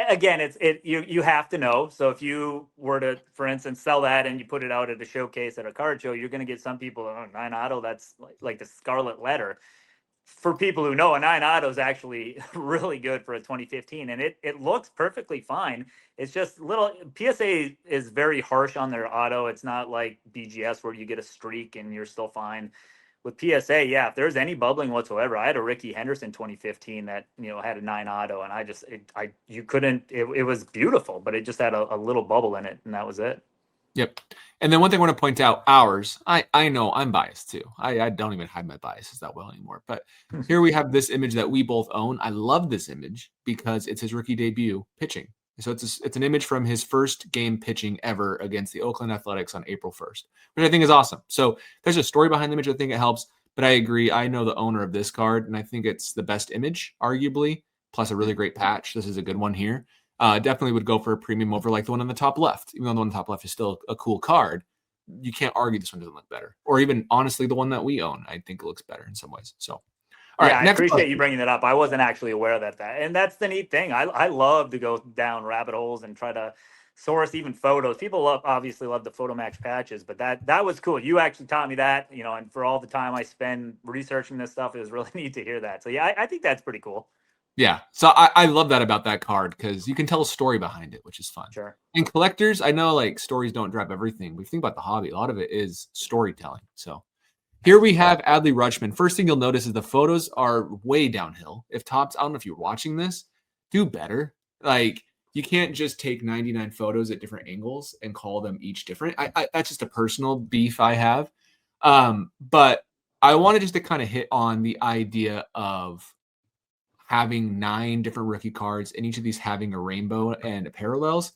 again, you have to know. So if you were to, for instance, sell that and you put it out at a showcase at a card show, you're going to get some people, oh, 9 auto, that's like the scarlet letter. For people who know, a 9 auto is actually really good for a 2015, and it looks perfectly fine. It's just little PSA is very harsh on their auto. It's not like BGS where you get a streak and you're still fine. With PSA, yeah, if there's any bubbling whatsoever, I had a Ricky Henderson 2015 that had a 9 auto, and you couldn't. It was beautiful, but it just had a little bubble in it, and that was it. yep. And then one thing I want to point out, ours, I know I'm biased too. I don't even hide my biases that well anymore. But here we have this image that we both own. I love this image because it's his rookie debut pitching. So it's an image from his first game pitching ever against the Oakland Athletics on April 1st, which I think is awesome. So there's a story behind the image. I think it helps. But I agree. I know the owner of this card, and I think it's the best image, arguably, plus a really great patch. This is a good one here. Definitely would go for a premium over like the one on the top left, even though the one on the top left is still a cool card. You can't argue this one doesn't look better. Or even honestly, the one that we own, I think it looks better in some ways. So, all Yeah, right, I next appreciate you question. bringing that up. I wasn't actually aware of that, and that's the neat thing. I love to go down rabbit holes and try to source even photos. People obviously love the photo match patches, but that was cool. You actually taught me that, and for all the time I spend researching this stuff, it was really neat to hear that. So yeah, I think that's pretty cool. Yeah, so I love that about that card because you can tell a story behind it, which is fun. Sure. And collectors, I know like stories don't drive everything. But if you think about the hobby, a lot of it is storytelling. So here we have Adley Rutschman. First thing you'll notice is the photos are way downhill. If Topps, I don't know if you're watching this, do better. Like you can't just take 99 photos at different angles and call them each different. That's just a personal beef I have. But I wanted just to kind of hit on the idea of having 9 different rookie cards and each of these having a rainbow and parallels.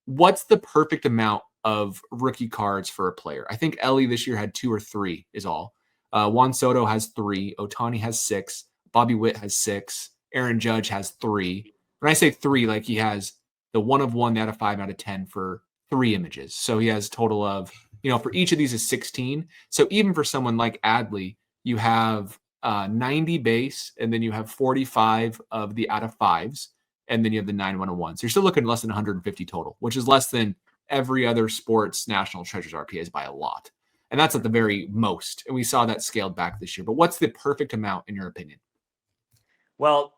What's the perfect amount of rookie cards for a player? I think Ellie this year had 2 or 3 is all. Juan Soto has 3. Otani has 6. Bobby Witt has 6. Aaron Judge has 3. When I say 3, like he has the 1 of 1, the out of 5, out of 10 for 3 images. So he has total of, for each of these is 16. So even for someone like Adley, you have 90 base, and then you have 45 of the out of 5s, and then you have the 9 101. So you're still looking at less than 150 total, which is less than every other sports national treasures RPAs by a lot. And that's at the very most. And we saw that scaled back this year. But what's the perfect amount in your opinion? Well,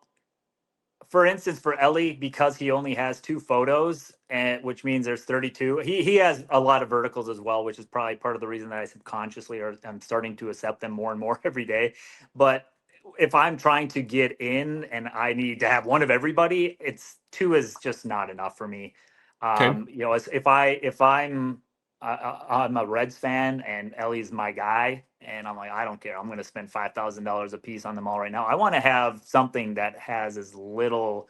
for instance, for Ellie, because he only has 2 photos, and which means there's 32. He has a lot of verticals as well, which is probably part of the reason that I subconsciously or I'm starting to accept them more and more every day. But if I'm trying to get in and I need to have one of everybody, it's 2 is just not enough for me. Okay. I'm a Reds fan and Ellie's my guy, and I'm like, I don't care. I'm going to spend $5,000 a piece on them all right now. I want to have something that has as little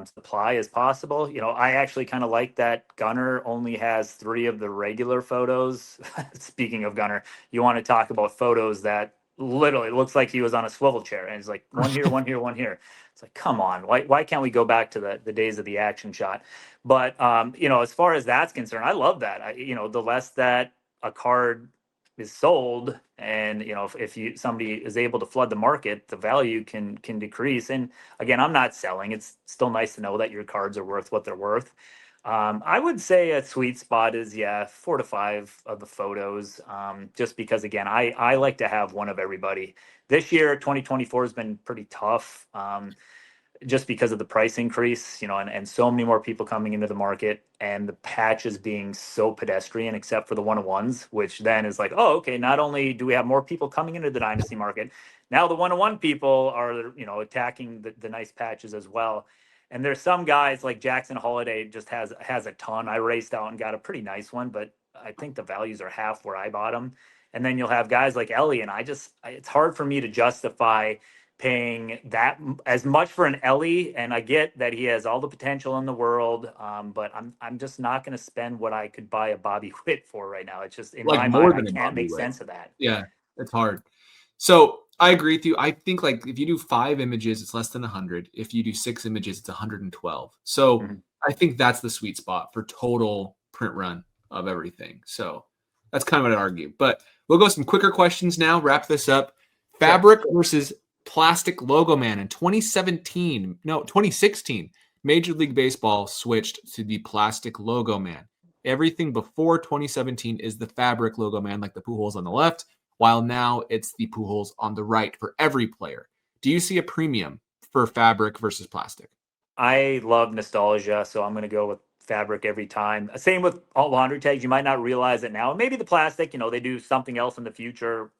supply as possible. I actually kind of like that Gunner only has 3 of the regular photos. Speaking of Gunner, you want to talk about photos that literally looks like he was on a swivel chair, and it's like one here, one here, one here. It's like, come on, why can't we go back to the days of the action shot? But as far as that's concerned, I love that. The less that a card is sold, and if somebody is able to flood the market, the value can decrease. And again, I'm not selling. It's still nice to know that your cards are worth what they're worth. I would say a sweet spot is 4 to 5 of the photos, just because again, I like to have one of everybody. This year, 2024 has been pretty tough. just because of the price increase, and so many more people coming into the market, and the patches being so pedestrian, except for the one-on-ones, which then is like, oh, okay, not only do we have more people coming into the dynasty market, now the one-on-one people are, attacking the nice patches as well. And there's some guys like Jackson Holiday just has a ton. I raced out and got a pretty nice one, but I think the values are half where I bought them. And then you'll have guys like Ellie, and it's hard for me to justify paying that as much for an Ellie, and I get that he has all the potential in the world, but I'm just not going to spend what I could buy a Bobby Witt for right now. It's just in Like my more mind, I than a can't Bobby make Witt. sense of that. Yeah, it's hard. So I agree with you. I think like if you do 5 images, it's less than 100. If you do 6 images, it's 112. So Mhm. I think that's the sweet spot for total print run of everything. So that's kind of what I'd argue. But we'll go some quicker questions now. Wrap this up. Sure. Fabric versus plastic logo man in 2016. Major League Baseball switched to the plastic logo man. Everything before 2017 is the fabric logo man, like the Pujols on the left, while now it's the Pujols on the right for every player. Do you see a premium for fabric versus plastic? I love nostalgia, so I'm going to go with fabric every time. Same with all laundry tags. You might not realize it now. Maybe the plastic, they do something else in the future.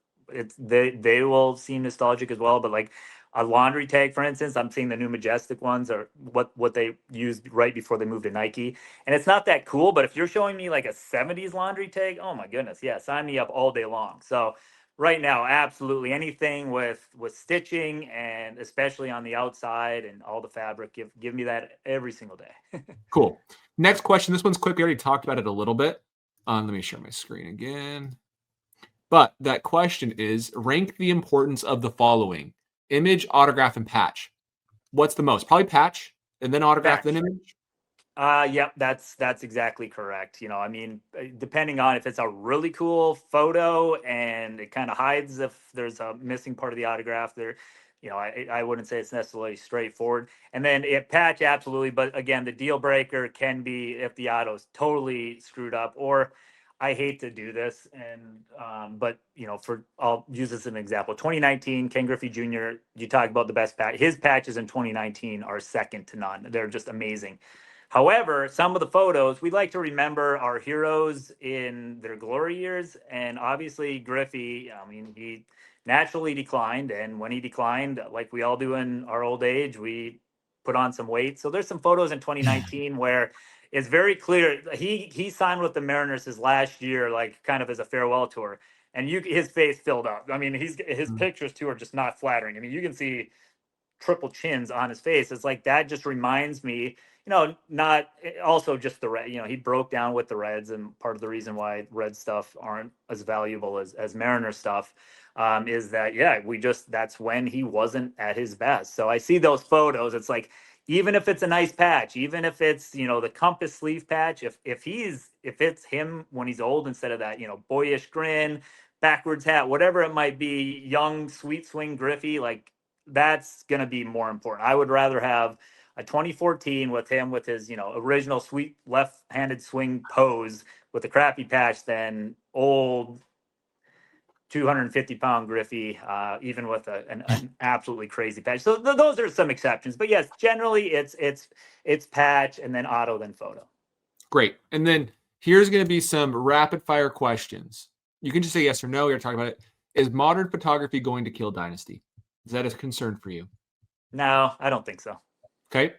They will seem nostalgic as well. But like a laundry tag, for instance, I'm seeing the new Majestic ones are what they used right before they moved to Nike, and it's not that cool. But if you're showing me like a '70s laundry tag, oh my goodness, yeah, sign me up all day long. So right now, absolutely anything with stitching, and especially on the outside and all the fabric, give me that every single day. Cool. Next question. This one's quick. We already talked about it a little bit. Let me share my screen again. But that question is rank the importance of the following: image, autograph, and patch. What's the most? Probably patch, and then autograph, then Patch. image. Yep, that's exactly correct. I mean, depending on if it's a really cool photo and it kind of hides if there's a missing part of the autograph there, I wouldn't say it's necessarily straightforward. And then it patch absolutely, but again, the deal breaker can be if the auto's totally screwed up, or I hate to do this, and but I'll use this as an example. 2019, Ken Griffey Jr. You talk about the best patch. His patches in 2019 are second to none. They're just amazing. However, some of the photos, we like to remember our heroes in their glory years. And obviously, Griffey, I mean, he naturally declined. And when he declined, like we all do in our old age, we put on some weight. So there's some photos in 2019 where it's very clear he signed with the Mariners his last year, like kind of as a farewell tour. And his face filled up. I mean, his pictures too are just not flattering. I mean, you can see triple chins on his face. It's like that just reminds me, not also just the red, he broke down with the Reds, and part of the reason why Red stuff aren't as valuable as Mariner stuff is that, yeah, that's when he wasn't at his best. So I see those photos. It's like, even if it's a nice patch, even if it's, the compass sleeve patch, if it's him when he's old, instead of that, boyish grin, backwards hat, whatever it might be, young, sweet swing Griffey, like that's going to be more important. I would rather have a 2014 with him with his, original sweet left-handed swing pose with a crappy patch than old 250-pound Griffey, even with an absolutely crazy patch. So those are some exceptions, but yes, generally it's patch and then auto, then photo. Great. And then here's going to be some rapid fire questions. You can just say yes or no. You're talking about it. Is modern photography going to kill Dynasty? Is that a concern for you? No, I don't think so. Okay.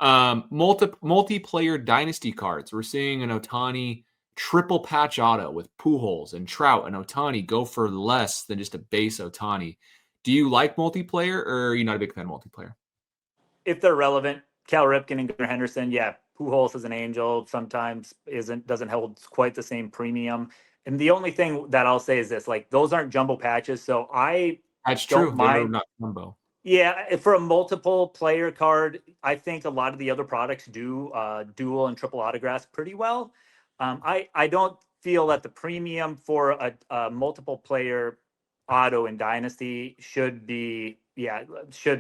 Multiplayer Dynasty cards. We're seeing an Ohtani triple patch auto with Pujols and Trout and Ohtani go for less than just a base Ohtani. Do you like multiplayer, or are you not a big fan of multiplayer? If they're relevant, Cal Ripken and Gunnar Henderson, yeah, Pujols is an angel. Sometimes doesn't hold quite the same premium. And the only thing that I'll say is this: like those aren't jumbo patches, so I That's don't true. They are mind. not combo. Yeah, for a multiple player card, I think a lot of the other products do dual and triple autographs pretty well. I don't feel that the premium for a multiple player auto in Dynasty should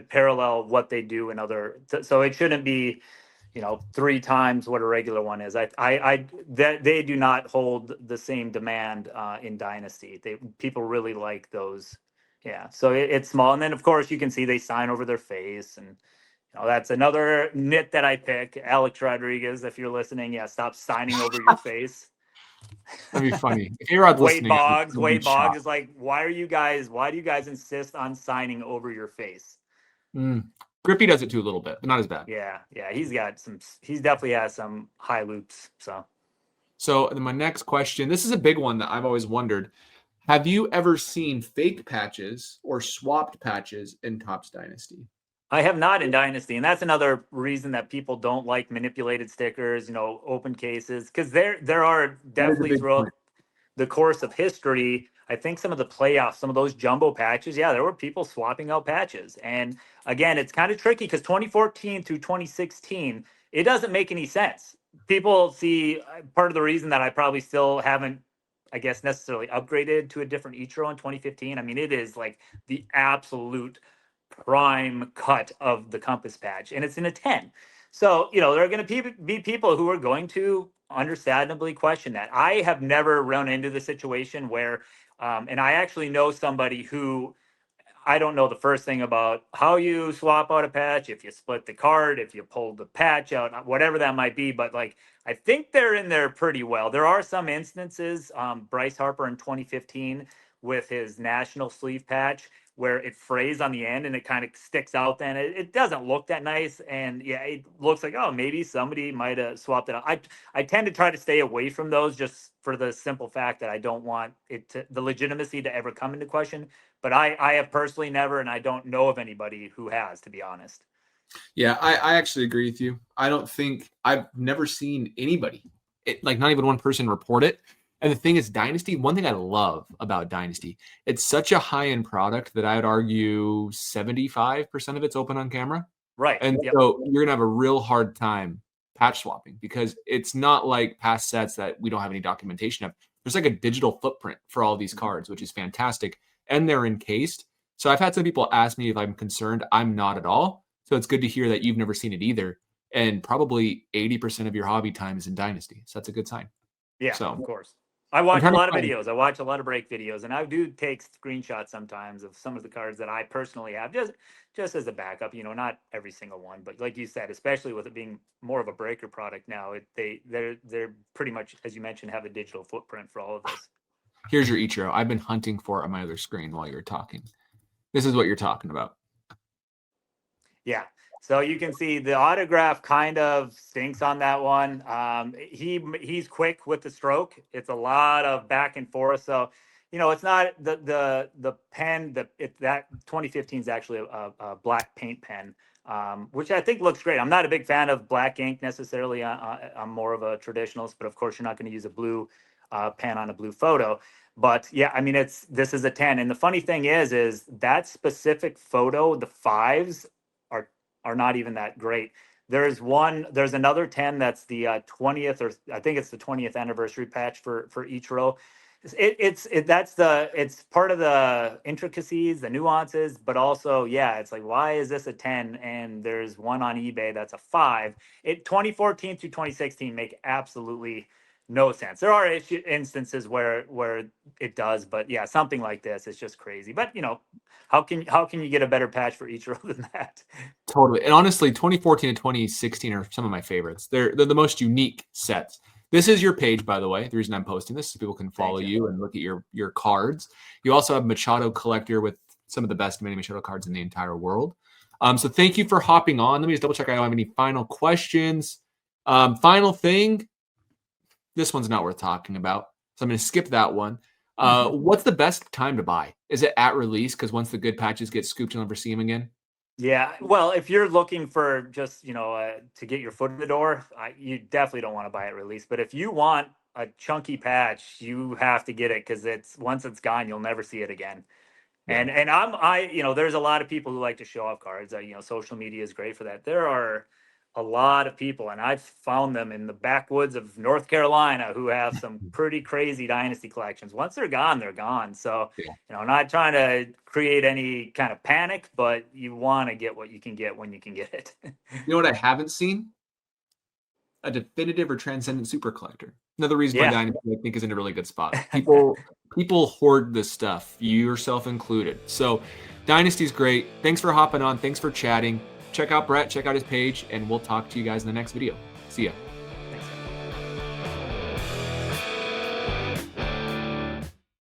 parallel what they do in other. So it shouldn't be, 3 times what a regular one is. That they do not hold the same demand in Dynasty. People really like those. Yeah, so it's small, and then of course you can see they sign over their face, and That's another nit that I pick. Alex Rodriguez, if you're listening, yeah, stop signing over your face. That'd be funny. If A-Rod's listening, Wade Boggs is like, why do you guys insist on signing over your face? Grippy does it too a little bit, but not as bad. Yeah, he's definitely has some high loops. So then my next question, this is a big one that I've always wondered. Have you ever seen fake patches or swapped patches in Topps Dynasty? I have not in Dynasty, and that's another reason that people don't like manipulated stickers, open cases, because there are definitely throughout the course of history, I think some of the playoffs, some of those jumbo patches, yeah, there were people swapping out patches. And again, it's kind of tricky because 2014 through 2016, it doesn't make any sense. People see part of the reason that I probably still haven't, I guess, necessarily upgraded to a different Ichiro in 2015. I mean, it is like the absolute prime cut of the compass patch, and it's in a 10. So, there are going to be people who are going to understandably question that. I have never run into the situation where, and I actually know somebody who, I don't know the first thing about how you swap out a patch, if you split the card, if you pull the patch out, whatever that might be. But like, I think they're in there pretty well. There are some instances, Bryce Harper in 2015 with his national sleeve patch, where it frays on the end and it kind of sticks out. Then it doesn't look that nice. And yeah, it looks like, oh, maybe somebody might have swapped it out. I tend to try to stay away from those just for the simple fact that I don't want the legitimacy to ever come into question. But I have personally never, and I don't know of anybody who has, to be honest. Yeah, I actually agree with you. I've never seen anybody, like not even one person, report it. And the thing is, Dynasty, one thing I love about Dynasty, it's such a high-end product that I would argue 75% of it's open on camera. Right. And so you're going to have a real hard time patch swapping because it's not like past sets that we don't have any documentation of. There's like a digital footprint for all these cards, which is fantastic. And they're encased. So I've had some people ask me if I'm concerned. I'm not at all. So it's good to hear that you've never seen it either. And probably 80% of your hobby time is in Dynasty. So that's a good sign. Yeah, so, of course. I watch a lot of videos. I watch a lot of break videos, and I do take screenshots sometimes of some of the cards that I personally have, just as a backup. Not every single one, but like you said, especially with it being more of a breaker product now, they're pretty much, as you mentioned, have a digital footprint for all of this. Here's your Ichiro. I've been hunting for on my other screen while you're talking. This is what you're talking about. Yeah. So you can see the autograph kind of stinks on that one. He's quick with the stroke. It's a lot of back and forth. So, it's not the pen that 2015 is actually a black paint pen, which I think looks great. I'm not a big fan of black ink necessarily. I'm more of a traditionalist, but of course you're not going to use a blue pen on a blue photo. But yeah, I mean, this is a 10. And the funny thing is that specific photo, the fives are not even that great. There's another 10 that's the 20th, or I think it's the 20th anniversary patch for Ichiro. It's part of the intricacies, the nuances, but also, yeah, it's like, why is this a 10? And there's one on eBay that's a 5. 2014 through 2016 make absolutely no sense. There are instances where it does, but yeah, something like this is just crazy. But how can you get a better patch for Ichiro than that? Totally. And honestly, 2014 and 2016 are some of my favorites. They're the most unique sets. This is your page, by the way. The reason I'm posting this is so people can follow you and look at your cards. You also have Machado Collector with some of the best Manny Machado cards in the entire world. So thank you for hopping on. Let me just double check I don't have any final questions. Final thing. This one's not worth talking about. So I'm going to skip that one. What's the best time to buy? Is it at release? Because once the good patches get scooped, you'll never see them again. Yeah, well, if you're looking for just to get your foot in the door, you definitely don't want to buy it release. But if you want a chunky patch, you have to get it because once it's gone, you'll never see it again. Yeah. And there's a lot of people who like to show off cards. Social media is great for that. There are a lot of people, and I've found them in the backwoods of North Carolina who have some pretty crazy Dynasty collections. Once they're gone, they're gone. So, I'm not trying to create any kind of panic, but you want to get what you can get when you can get it. You know what I haven't seen? A definitive or transcendent super collector. Another reason why Dynasty, I think, is in a really good spot. People hoard this stuff, you yourself included. So Dynasty's great. Thanks for hopping on. Thanks for chatting. check out Brett, check out his page, and we'll talk to you guys in the next video. See ya.